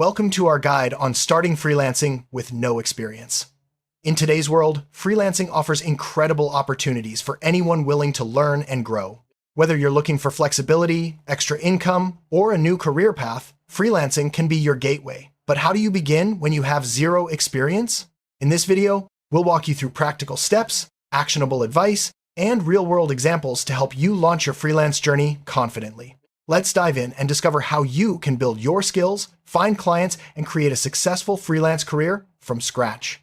Welcome to our guide on starting freelancing with no experience. In today's world, freelancing offers incredible opportunities for anyone willing to learn and grow. Whether you're looking for flexibility, extra income, or a new career path, freelancing can be your gateway. But how do you begin when you have zero experience? In this video, we'll walk you through practical steps, actionable advice, and real-world examples to help you launch your freelance journey confidently. Let's dive in and discover how you can build your skills, find clients, and create a successful freelance career from scratch.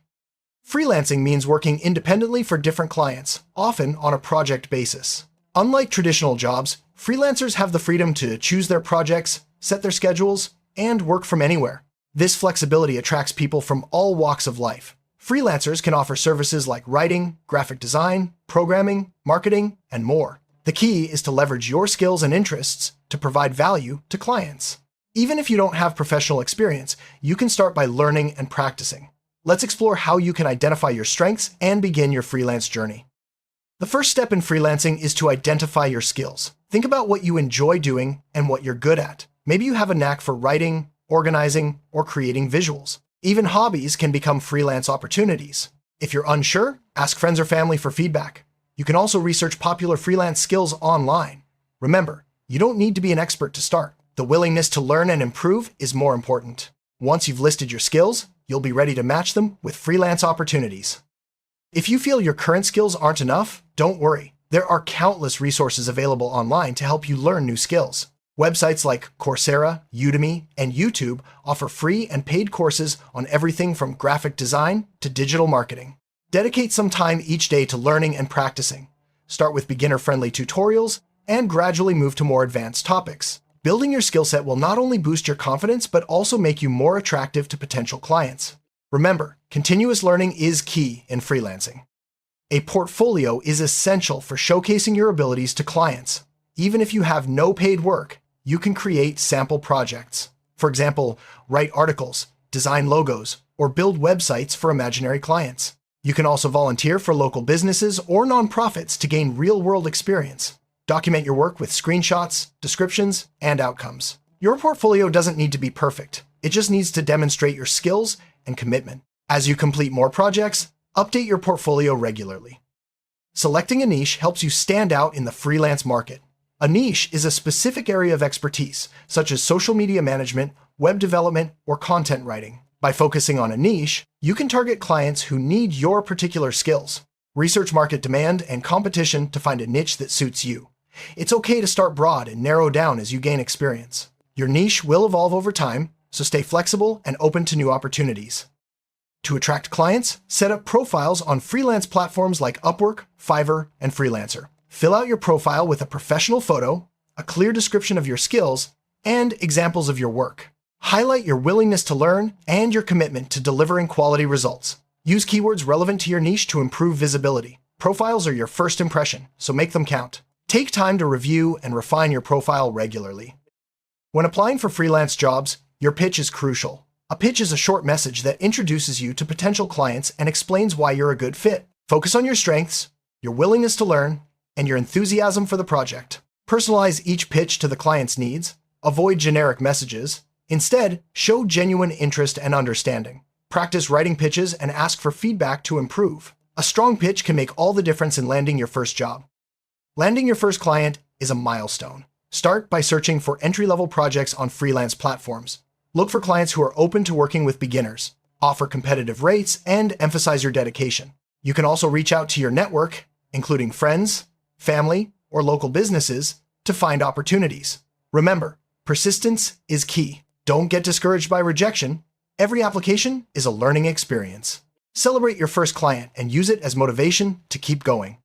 Freelancing means working independently for different clients, often on a project basis. Unlike traditional jobs, freelancers have the freedom to choose their projects, set their schedules, and work from anywhere. This flexibility attracts people from all walks of life. Freelancers can offer services like writing, graphic design, programming, marketing, and more. The key is to leverage your skills and interests to provide value to clients. Even if you don't have professional experience, you can start by learning and practicing. Let's explore how you can identify your strengths and begin your freelance journey. The first step in freelancing is to identify your skills. Think about what you enjoy doing and what you're good at. Maybe you have a knack for writing, organizing, or creating visuals. Even hobbies can become freelance opportunities. If you're unsure, ask friends or family for feedback. You can also research popular freelance skills online. Remember, you don't need to be an expert to start. The willingness to learn and improve is more important. Once you've listed your skills, you'll be ready to match them with freelance opportunities. If you feel your current skills aren't enough, don't worry. There are countless resources available online to help you learn new skills. Websites like Coursera, Udemy, and YouTube offer free and paid courses on everything from graphic design to digital marketing. Dedicate some time each day to learning and practicing. Start with beginner-friendly tutorials and gradually move to more advanced topics. Building your skill set will not only boost your confidence, but also make you more attractive to potential clients. Remember, continuous learning is key in freelancing. A portfolio is essential for showcasing your abilities to clients. Even if you have no paid work, you can create sample projects. For example, write articles, design logos, or build websites for imaginary clients. You can also volunteer for local businesses or nonprofits to gain real-world experience. Document your work with screenshots, descriptions, and outcomes. Your portfolio doesn't need to be perfect. It just needs to demonstrate your skills and commitment. As you complete more projects, update your portfolio regularly. Selecting a niche helps you stand out in the freelance market. A niche is a specific area of expertise, such as social media management, web development, or content writing. By focusing on a niche, you can target clients who need your particular skills. Research market demand and competition to find a niche that suits you. It's okay to start broad and narrow down as you gain experience. Your niche will evolve over time, so stay flexible and open to new opportunities. To attract clients, set up profiles on freelance platforms like Upwork, Fiverr, and Freelancer. Fill out your profile with a professional photo, a clear description of your skills, and examples of your work. Highlight your willingness to learn and your commitment to delivering quality results. Use keywords relevant to your niche to improve visibility. Profiles are your first impression, so make them count. Take time to review and refine your profile regularly. When applying for freelance jobs, your pitch is crucial. A pitch is a short message that introduces you to potential clients and explains why you're a good fit. Focus on your strengths, your willingness to learn, and your enthusiasm for the project. Personalize each pitch to the client's needs. Avoid generic messages. Instead, show genuine interest and understanding. Practice writing pitches and ask for feedback to improve. A strong pitch can make all the difference in landing your first job. Landing your first client is a milestone. Start by searching for entry-level projects on freelance platforms. Look for clients who are open to working with beginners, offer competitive rates, and emphasize your dedication. You can also reach out to your network, including friends, family, or local businesses, to find opportunities. Remember, persistence is key. Don't get discouraged by rejection. Every application is a learning experience. Celebrate your first client and use it as motivation to keep going.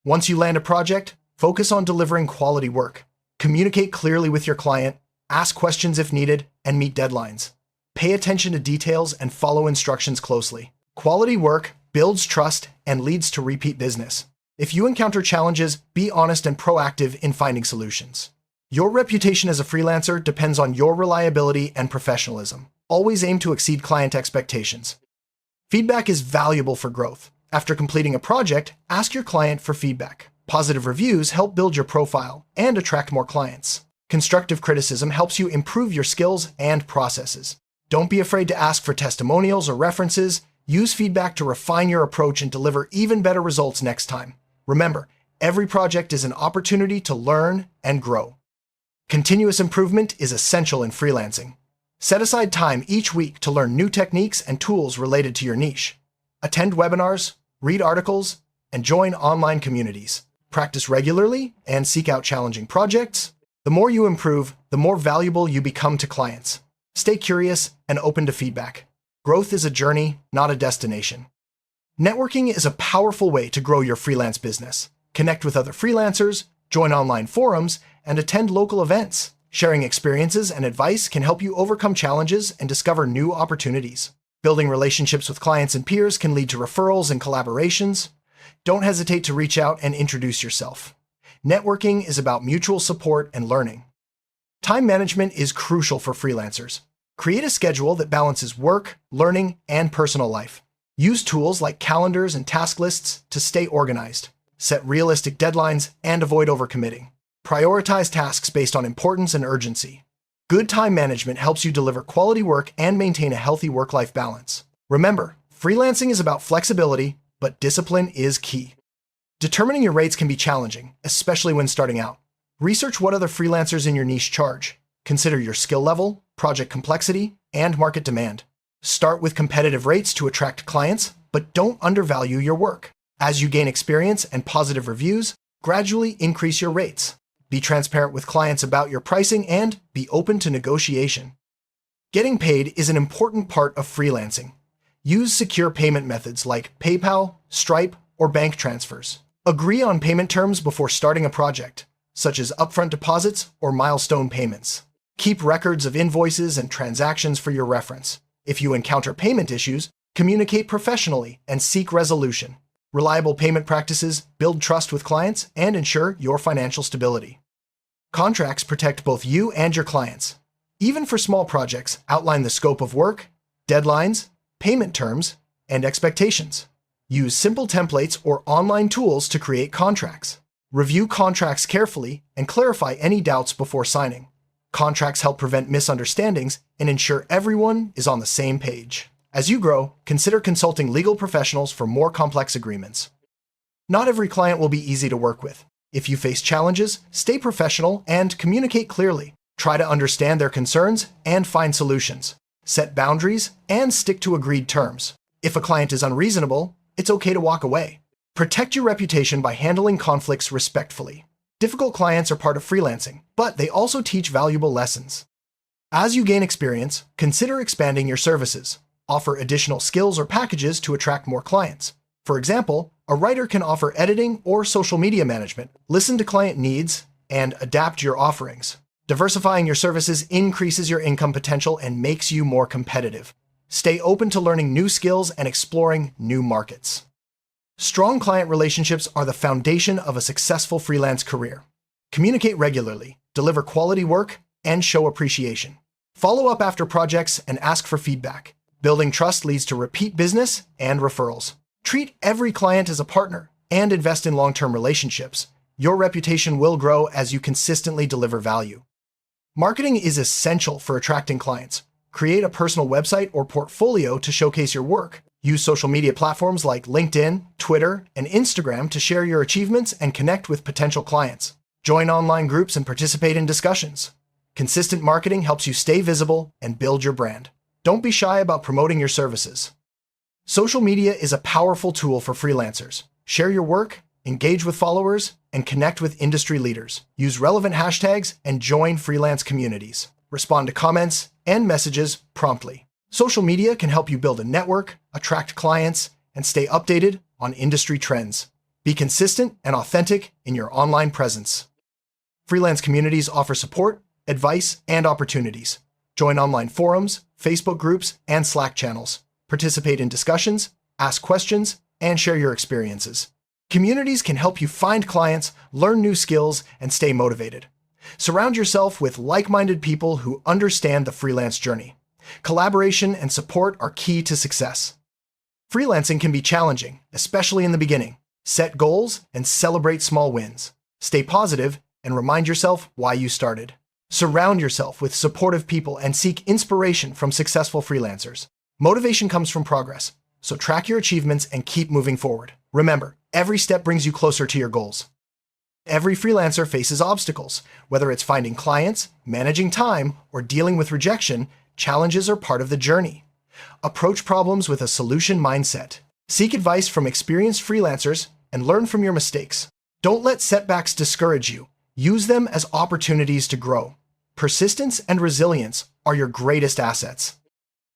Once you land a project, focus on delivering quality work. Communicate clearly with your client, ask questions if needed, and meet deadlines. Pay attention to details and follow instructions closely. Quality work builds trust and leads to repeat business. If you encounter challenges, be honest and proactive in finding solutions. Your reputation as a freelancer depends on your reliability and professionalism. Always aim to exceed client expectations. Feedback is valuable for growth. After completing a project, ask your client for feedback. Positive reviews help build your profile and attract more clients. Constructive criticism helps you improve your skills and processes. Don't be afraid to ask for testimonials or references. Use feedback to refine your approach and deliver even better results next time. Remember, every project is an opportunity to learn and grow. Continuous improvement is essential in freelancing. Set aside time each week to learn new techniques and tools related to your niche. Attend webinars, read articles, and join online communities. Practice regularly and seek out challenging projects. The more you improve, the more valuable you become to clients. Stay curious and open to feedback. Growth is a journey, not a destination. Networking is a powerful way to grow your freelance business. Connect with other freelancers, join online forums, and attend local events. Sharing experiences and advice can help you overcome challenges and discover new opportunities. Building relationships with clients and peers can lead to referrals and collaborations. Don't hesitate to reach out and introduce yourself. Networking is about mutual support and learning. Time management is crucial for freelancers. Create a schedule that balances work, learning, and personal life. Use tools like calendars and task lists to stay organized. Set realistic deadlines and avoid overcommitting. Prioritize tasks based on importance and urgency. Good time management helps you deliver quality work and maintain a healthy work-life balance. Remember, freelancing is about flexibility, but discipline is key. Determining your rates can be challenging, especially when starting out. Research what other freelancers in your niche charge. Consider your skill level, project complexity, and market demand. Start with competitive rates to attract clients, but don't undervalue your work. As you gain experience and positive reviews, gradually increase your rates. Be transparent with clients about your pricing and be open to negotiation. Getting paid is an important part of freelancing. Use secure payment methods like PayPal, Stripe, or bank transfers. Agree on payment terms before starting a project, such as upfront deposits or milestone payments. Keep records of invoices and transactions for your reference. If you encounter payment issues, communicate professionally and seek resolution. Reliable payment practices build trust with clients and ensure your financial stability. Contracts protect both you and your clients. Even for small projects, outline the scope of work, deadlines, payment terms, and expectations. Use simple templates or online tools to create contracts. Review contracts carefully and clarify any doubts before signing. Contracts help prevent misunderstandings and ensure everyone is on the same page. As you grow, consider consulting legal professionals for more complex agreements. Not every client will be easy to work with. If you face challenges, stay professional and communicate clearly. Try to understand their concerns and find solutions. Set boundaries and stick to agreed terms. If a client is unreasonable, it's okay to walk away. Protect your reputation by handling conflicts respectfully. Difficult clients are part of freelancing, but they also teach valuable lessons. As you gain experience, consider expanding your services. Offer additional skills or packages to attract more clients. For example, a writer can offer editing or social media management. Listen to client needs and adapt your offerings. Diversifying your services increases your income potential and makes you more competitive. Stay open to learning new skills and exploring new markets. Strong client relationships are the foundation of a successful freelance career. Communicate regularly, deliver quality work, and show appreciation. Follow up after projects and ask for feedback. Building trust leads to repeat business and referrals. Treat every client as a partner and invest in long-term relationships. Your reputation will grow as you consistently deliver value. Marketing is essential for attracting clients. Create a personal website or portfolio to showcase your work. Use social media platforms like LinkedIn, Twitter, and Instagram to share your achievements and connect with potential clients. Join online groups and participate in discussions. Consistent marketing helps you stay visible and build your brand. Don't be shy about promoting your services. Social media is a powerful tool for freelancers. Share your work, engage with followers, and connect with industry leaders. Use relevant hashtags and join freelance communities. Respond to comments and messages promptly. Social media can help you build a network, attract clients, and stay updated on industry trends. Be consistent and authentic in your online presence. Freelance communities offer support, advice, and opportunities. Join online forums, Facebook groups, and Slack channels. Participate in discussions, ask questions, and share your experiences. Communities can help you find clients, learn new skills, and stay motivated. Surround yourself with like-minded people who understand the freelance journey. Collaboration and support are key to success. Freelancing can be challenging, especially in the beginning. Set goals and celebrate small wins. Stay positive and remind yourself why you started. Surround yourself with supportive people and seek inspiration from successful freelancers. Motivation comes from progress, so track your achievements and keep moving forward. Remember, every step brings you closer to your goals. Every freelancer faces obstacles. Whether it's finding clients, managing time, or dealing with rejection, challenges are part of the journey. Approach problems with a solution mindset. Seek advice from experienced freelancers and learn from your mistakes. Don't let setbacks discourage you. Use them as opportunities to grow. Persistence and resilience are your greatest assets.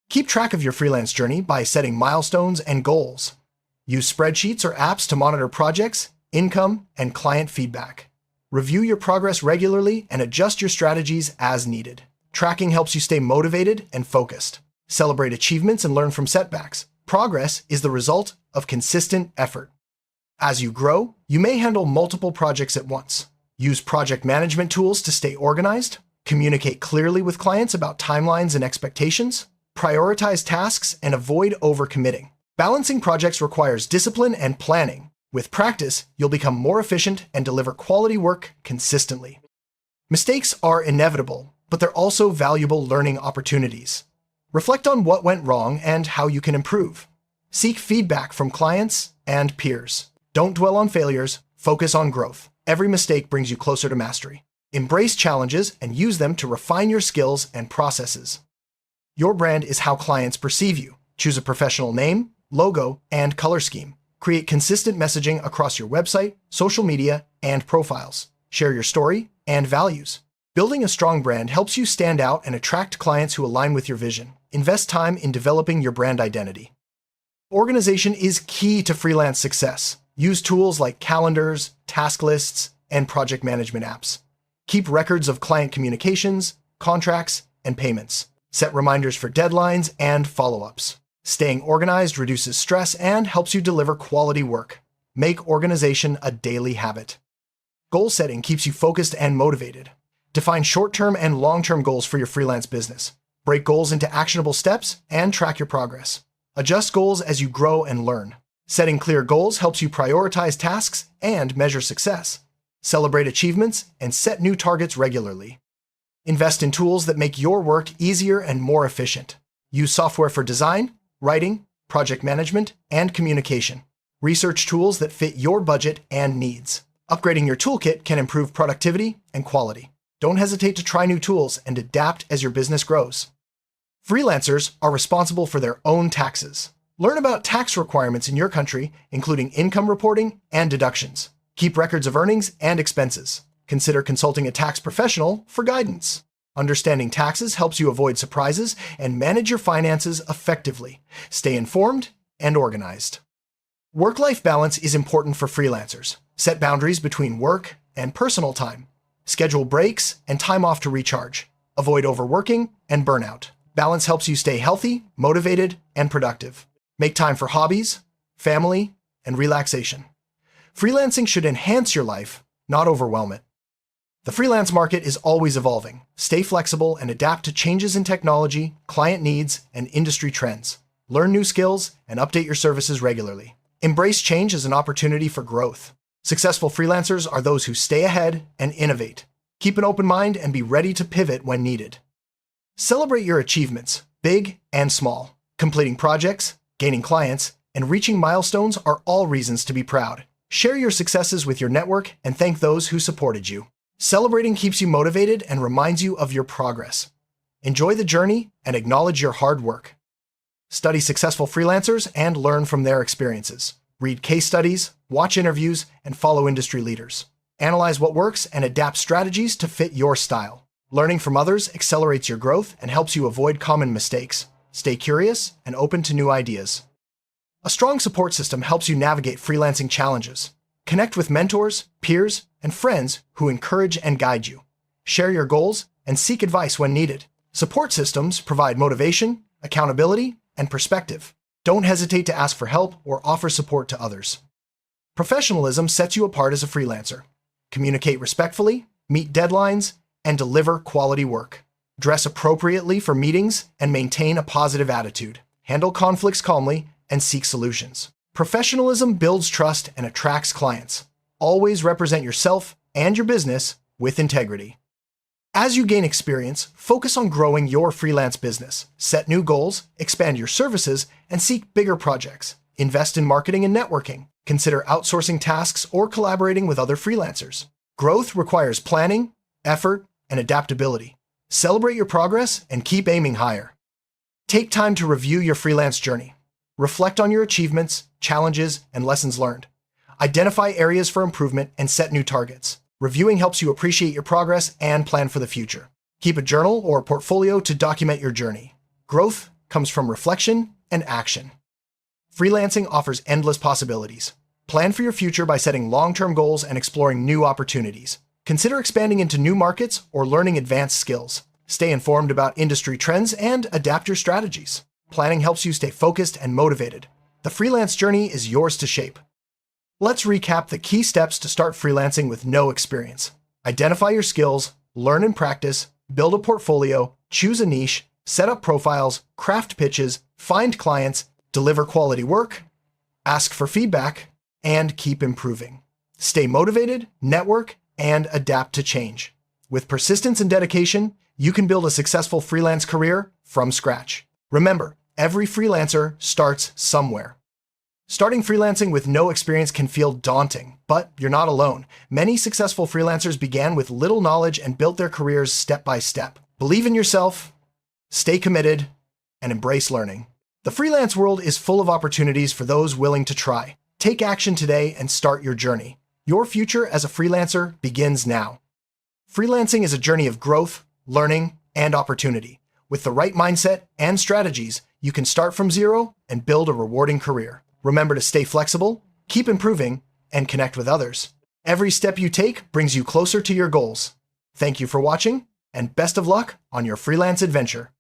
Keep track of your freelance journey by setting milestones and goals. Use spreadsheets or apps to monitor projects, income, and client feedback. Review your progress regularly and adjust your strategies as needed. Tracking helps you stay motivated and focused. Celebrate achievements and learn from setbacks. Progress is the result of consistent effort. As you grow, you may handle multiple projects at once. Use project management tools to stay organized. Communicate clearly with clients about timelines and expectations. Prioritize tasks and avoid overcommitting. Balancing projects requires discipline and planning. With practice, you'll become more efficient and deliver quality work consistently. Mistakes are inevitable, but they're also valuable learning opportunities. Reflect on what went wrong and how you can improve. Seek feedback from clients and peers. Don't dwell on failures, focus on growth. Every mistake brings you closer to mastery. Embrace challenges and use them to refine your skills and processes. Your brand is how clients perceive you. Choose a professional name, logo, and color scheme. Create consistent messaging across your website, social media, and profiles. Share your story and values. Building a strong brand helps you stand out and attract clients who align with your vision. Invest time in developing your brand identity. Organization is key to freelance success. Use tools like calendars, task lists, and project management apps. Keep records of client communications, contracts, and payments. Set reminders for deadlines and follow-ups. Staying organized reduces stress and helps you deliver quality work. Make organization a daily habit. Goal setting keeps you focused and motivated. Define short-term and long-term goals for your freelance business. Break goals into actionable steps and track your progress. Adjust goals as you grow and learn. Setting clear goals helps you prioritize tasks and measure success. Celebrate achievements and set new targets regularly. Invest in tools that make your work easier and more efficient. Use software for design, writing, project management, and communication. Research tools that fit your budget and needs. Upgrading your toolkit can improve productivity and quality. Don't hesitate to try new tools and adapt as your business grows. Freelancers are responsible for their own taxes. Learn about tax requirements in your country, including income reporting and deductions. Keep records of earnings and expenses. Consider consulting a tax professional for guidance. Understanding taxes helps you avoid surprises and manage your finances effectively. Stay informed and organized. Work-life balance is important for freelancers. Set boundaries between work and personal time. Schedule breaks and time off to recharge. Avoid overworking and burnout. Balance helps you stay healthy, motivated, and productive. Make time for hobbies, family, and relaxation. Freelancing should enhance your life, not overwhelm it. The freelance market is always evolving. Stay flexible and adapt to changes in technology, client needs, and industry trends. Learn new skills and update your services regularly. Embrace change as an opportunity for growth. Successful freelancers are those who stay ahead and innovate. Keep an open mind and be ready to pivot when needed. Celebrate your achievements, big and small. Completing projects, gaining clients, and reaching milestones are all reasons to be proud. Share your successes with your network and thank those who supported you. Celebrating keeps you motivated and reminds you of your progress. Enjoy the journey and acknowledge your hard work. Study successful freelancers and learn from their experiences. Read case studies, watch interviews, and follow industry leaders. Analyze what works and adapt strategies to fit your style. Learning from others accelerates your growth and helps you avoid common mistakes. Stay curious and open to new ideas. A strong support system helps you navigate freelancing challenges. Connect with mentors, peers, and friends who encourage and guide you. Share your goals and seek advice when needed. Support systems provide motivation, accountability, and perspective. Don't hesitate to ask for help or offer support to others. Professionalism sets you apart as a freelancer. Communicate respectfully, meet deadlines, and deliver quality work. Dress appropriately for meetings and maintain a positive attitude. Handle conflicts calmly and seek solutions. Professionalism builds trust and attracts clients. Always represent yourself and your business with integrity. As you gain experience, focus on growing your freelance business. Set new goals, expand your services, and seek bigger projects. Invest in marketing and networking. Consider outsourcing tasks or collaborating with other freelancers. Growth requires planning, effort, and adaptability. Celebrate your progress and keep aiming higher. Take time to review your freelance journey. Reflect on your achievements, challenges, and lessons learned. Identify areas for improvement and set new targets. Reviewing helps you appreciate your progress and plan for the future. Keep a journal or portfolio to document your journey. Growth comes from reflection and action. Freelancing offers endless possibilities. Plan for your future by setting long-term goals and exploring new opportunities. Consider expanding into new markets or learning advanced skills. Stay informed about industry trends and adapt your strategies. Planning helps you stay focused and motivated. The freelance journey is yours to shape. Let's recap the key steps to start freelancing with no experience. Identify your skills, learn and practice, build a portfolio, choose a niche, set up profiles, craft pitches, find clients, deliver quality work, ask for feedback, and keep improving. Stay motivated, network, and adapt to change. With persistence and dedication, you can build a successful freelance career from scratch. Remember, every freelancer starts somewhere. Starting freelancing with no experience can feel daunting, but you're not alone. Many successful freelancers began with little knowledge and built their careers step by step. Believe in yourself, stay committed, and embrace learning. The freelance world is full of opportunities for those willing to try. Take action today and start your journey. Your future as a freelancer begins now. Freelancing is a journey of growth, learning, and opportunity. With the right mindset and strategies, you can start from zero and build a rewarding career. Remember to stay flexible, keep improving, and connect with others. Every step you take brings you closer to your goals. Thank you for watching, and best of luck on your freelance adventure.